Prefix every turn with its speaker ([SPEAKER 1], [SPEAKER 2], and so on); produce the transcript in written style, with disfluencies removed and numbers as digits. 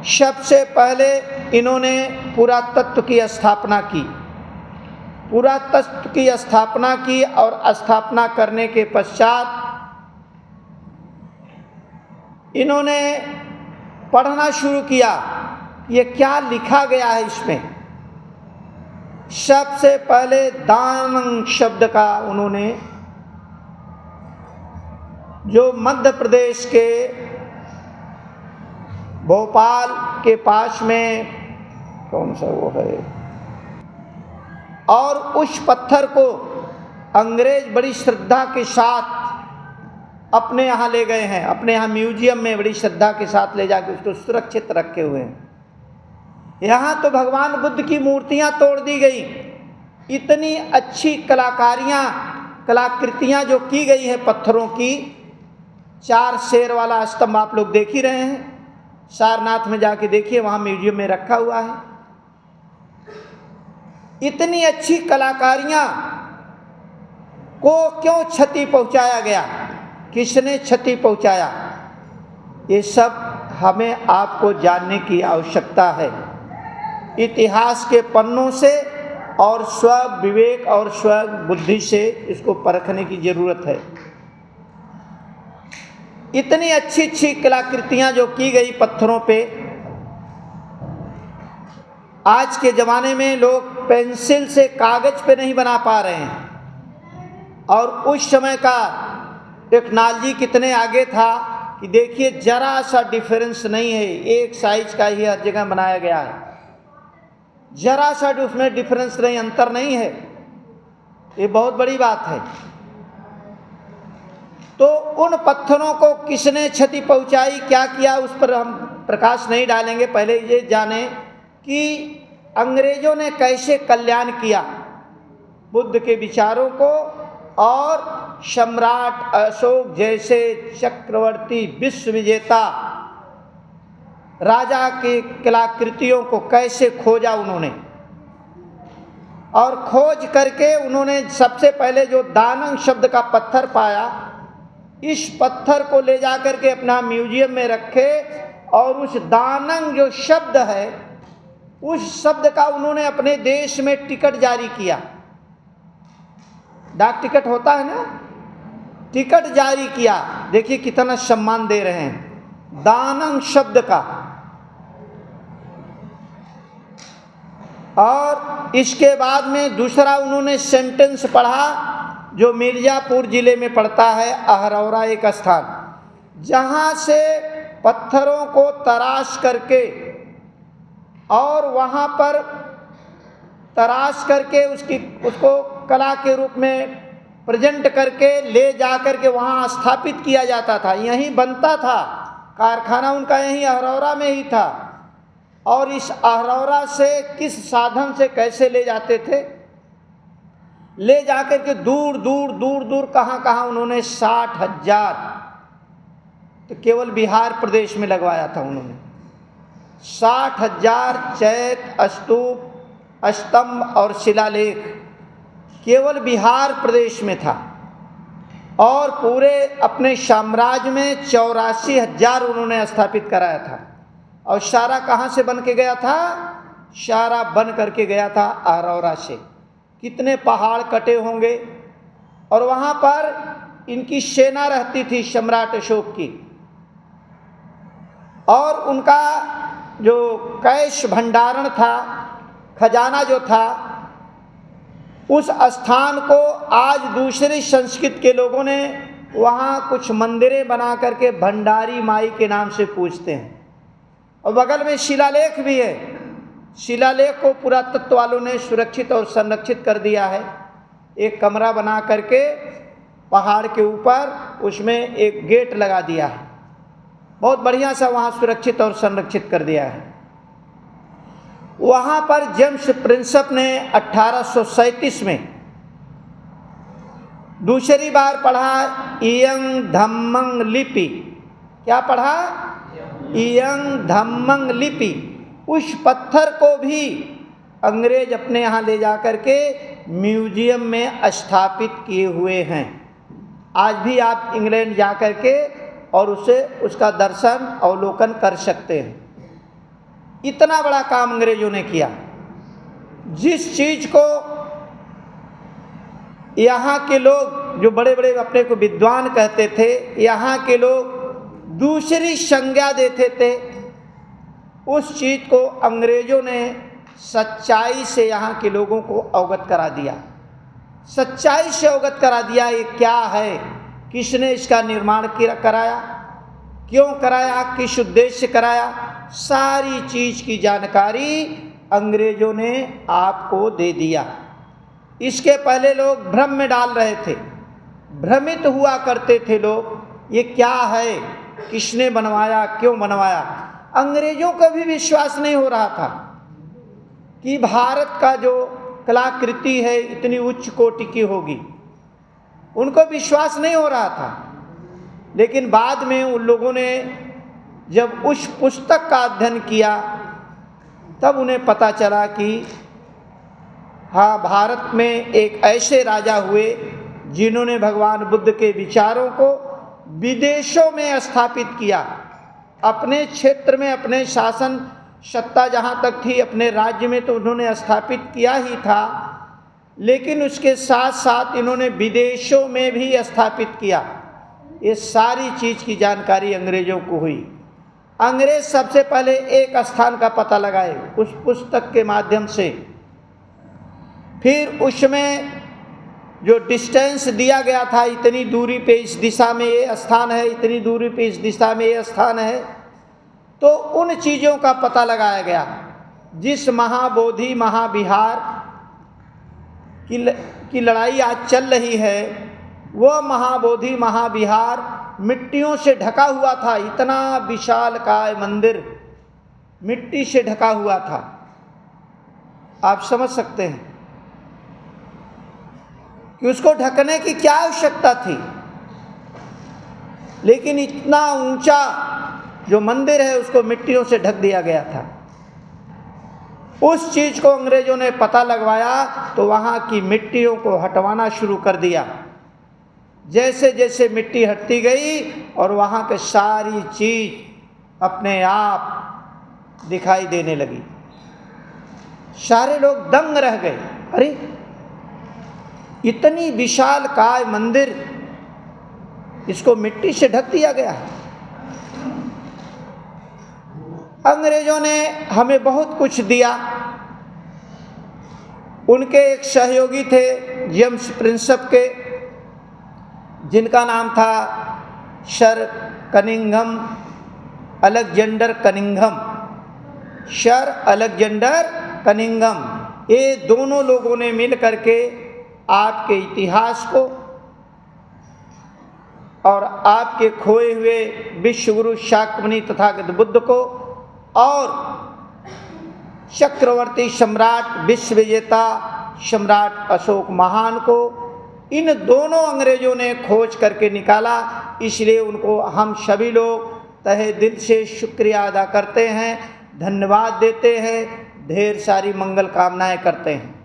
[SPEAKER 1] सबसे पहले इन्होंने पुरातत्व की स्थापना की। पुरातत्व की स्थापना की और स्थापना करने के पश्चात इन्होंने पढ़ना शुरू किया, ये क्या लिखा गया है इसमें। सबसे पहले दानंग शब्द का उन्होंने, जो मध्य प्रदेश के भोपाल के पास में कौन सा वो है, और उस पत्थर को अंग्रेज बड़ी श्रद्धा के साथ अपने यहाँ ले गए हैं, अपने यहाँ म्यूजियम में बड़ी श्रद्धा के साथ ले जाके उसको सुरक्षित रखे हुए हैं। यहाँ तो भगवान बुद्ध की मूर्तियाँ तोड़ दी गई, इतनी अच्छी कलाकृतियाँ जो की गई है पत्थरों की। 4 शेर वाला स्तंभ आप लोग देख ही रहे हैं, सारनाथ में जाके देखिए, वहाँ म्यूजियम में रखा हुआ है। इतनी अच्छी कलाकारियाँ को क्यों क्षति पहुँचाया गया, किसने क्षति पहुँचाया, ये सब हमें आपको जानने की आवश्यकता है। इतिहास के पन्नों से और स्व विवेक और स्व बुद्धि से इसको परखने की ज़रूरत है। इतनी अच्छी अच्छी कलाकृतियाँ जो की गई पत्थरों पे, आज के ज़माने में लोग पेंसिल से कागज़ पे नहीं बना पा रहे हैं। और उस समय का टेक्नोलॉजी कितने आगे था कि देखिए जरा सा डिफरेंस नहीं है, एक साइज का ही हर जगह बनाया गया है, जरा सा उसमें डिफरेंस नहीं, अंतर नहीं है। ये बहुत बड़ी बात है। तो उन पत्थरों को किसने क्षति पहुंचाई, क्या किया, उस पर हम प्रकाश नहीं डालेंगे। पहले ये जानें कि अंग्रेजों ने कैसे कल्याण किया बुद्ध के विचारों को, और सम्राट अशोक जैसे चक्रवर्ती विश्व विजेता राजा की कलाकृतियों को कैसे खोजा उन्होंने। और खोज करके उन्होंने सबसे पहले जो दानंग शब्द का पत्थर पाया, इस पत्थर को ले जाकर के अपना म्यूजियम में रखे, और उस दानंग जो शब्द है, उस शब्द का उन्होंने अपने देश में टिकट जारी किया। डाक टिकट होता है ना, टिकट जारी किया। देखिए कितना सम्मान दे रहे हैं दानंग शब्द का। और इसके बाद में दूसरा उन्होंने सेंटेंस पढ़ा, जो मिर्ज़ापुर ज़िले में पड़ता है, अहरौरा एक स्थान, जहाँ से पत्थरों को तराश करके और वहाँ पर तराश करके उसको कला के रूप में प्रेजेंट करके ले जा कर के वहाँ स्थापित किया जाता था। यहीं बनता था, कारखाना उनका यहीं अहरौरा में ही था। और इस अहरौरा से किस साधन से कैसे ले जाते थे, ले जाकर के दूर दूर दूर दूर कहाँ उन्होंने 60,000 तो केवल बिहार प्रदेश में लगवाया था उन्होंने। 60,000 चैत्य, स्तूप, स्तंभ और शिलालेख केवल बिहार प्रदेश में था। और पूरे अपने साम्राज्य में 84,000 उन्होंने स्थापित कराया था। और सारा कहाँ से बन के गया था, सारा बन करके गया था अहरौरा से। कितने पहाड़ कटे होंगे। और वहाँ पर इनकी सेना रहती थी सम्राट अशोक की, और उनका जो कैश भंडारण था, खजाना जो था, उस स्थान को आज दूसरी संस्कृति के लोगों ने वहाँ कुछ मंदिरें बना करके भंडारी माई के नाम से पूजते हैं। और बगल में शिलालेख भी है। शिलालेख को पुरातत्व वालों ने सुरक्षित और संरक्षित कर दिया है। एक कमरा बना करके पहाड़ के ऊपर उसमें एक गेट लगा दिया है, बहुत बढ़िया सा वहाँ सुरक्षित और संरक्षित कर दिया है। वहाँ पर जेम्स प्रिंसप ने 1837 में दूसरी बार पढ़ा इयंग धम्मंग लिपि। क्या पढ़ा? इयंग धम्मंग लिपि। उस पत्थर को भी अंग्रेज अपने यहाँ ले जाकर के म्यूजियम में स्थापित किए हुए हैं। आज भी आप इंग्लैंड जा कर के और उसका दर्शन अवलोकन कर सकते हैं। इतना बड़ा काम अंग्रेजों ने किया। जिस चीज़ को यहाँ के लोग, जो बड़े बड़े अपने को विद्वान कहते थे, यहाँ के लोग दूसरी संज्ञा देते थे, उस चीज़ को अंग्रेजों ने सच्चाई से यहाँ के लोगों को अवगत करा दिया। सच्चाई से अवगत करा दिया ये क्या है, किसने इसका निर्माण कराया, क्यों कराया, किस उद्देश्य से कराया, सारी चीज़ की जानकारी अंग्रेजों ने आपको दे दिया। इसके पहले लोग भ्रम में डाल रहे थे, भ्रमित हुआ करते थे लोग, ये क्या है, किसने बनवाया, क्यों बनवाया। अंग्रेजों का भी विश्वास नहीं हो रहा था कि भारत का जो कलाकृति है इतनी उच्च कोटि की होगी, उनको विश्वास नहीं हो रहा था। लेकिन बाद में उन लोगों ने जब उस पुस्तक का अध्ययन किया तब उन्हें पता चला कि हाँ, भारत में एक ऐसे राजा हुए जिन्होंने भगवान बुद्ध के विचारों को विदेशों में स्थापित किया। अपने क्षेत्र में, अपने शासन सत्ता जहाँ तक थी अपने राज्य में तो उन्होंने स्थापित किया ही था, लेकिन उसके साथ साथ इन्होंने विदेशों में भी स्थापित किया। ये सारी चीज़ की जानकारी अंग्रेजों को हुई। अंग्रेज सबसे पहले एक स्थान का पता लगाए उस पुस्तक के माध्यम से, फिर उसमें जो डिस्टेंस दिया गया था, इतनी दूरी पे इस दिशा में ये स्थान है, इतनी दूरी पे इस दिशा में ये स्थान है, तो उन चीज़ों का पता लगाया गया। जिस महाबोधि महाविहार की लड़ाई आज चल रही है, वह महाबोधि महाविहार मिट्टियों से ढका हुआ था। इतना विशालकाय मंदिर मिट्टी से ढका हुआ था, आप समझ सकते हैं कि उसको ढकने की क्या आवश्यकता थी। लेकिन इतना ऊंचा जो मंदिर है उसको मिट्टियों से ढक दिया गया था। उस चीज़ को अंग्रेजों ने पता लगवाया तो वहाँ की मिट्टियों को हटवाना शुरू कर दिया। जैसे जैसे मिट्टी हटती गई और वहाँ के सारी चीज़ अपने आप दिखाई देने लगी। सारे लोग दंग रह गए, अरे इतनी विशालकाय मंदिर, इसको मिट्टी से ढक दिया गया। अंग्रेजों ने हमें बहुत कुछ दिया। उनके एक सहयोगी थे जेम्स प्रिंसेप के, जिनका नाम था sir Cunningham, Alexander Cunningham, sir Alexander Cunningham. ये दोनों लोगों ने मिल करके आपके इतिहास को और आपके खोए हुए विश्वगुरु शाक्यमुनि तथागत बुद्ध को और चक्रवर्ती सम्राट विश्व विजेता सम्राट अशोक महान को, इन दोनों अंग्रेजों ने खोज करके निकाला। इसलिए उनको हम सभी लोग तहे दिल से शुक्रिया अदा करते हैं, धन्यवाद देते हैं, ढेर सारी मंगल कामनाएं करते हैं।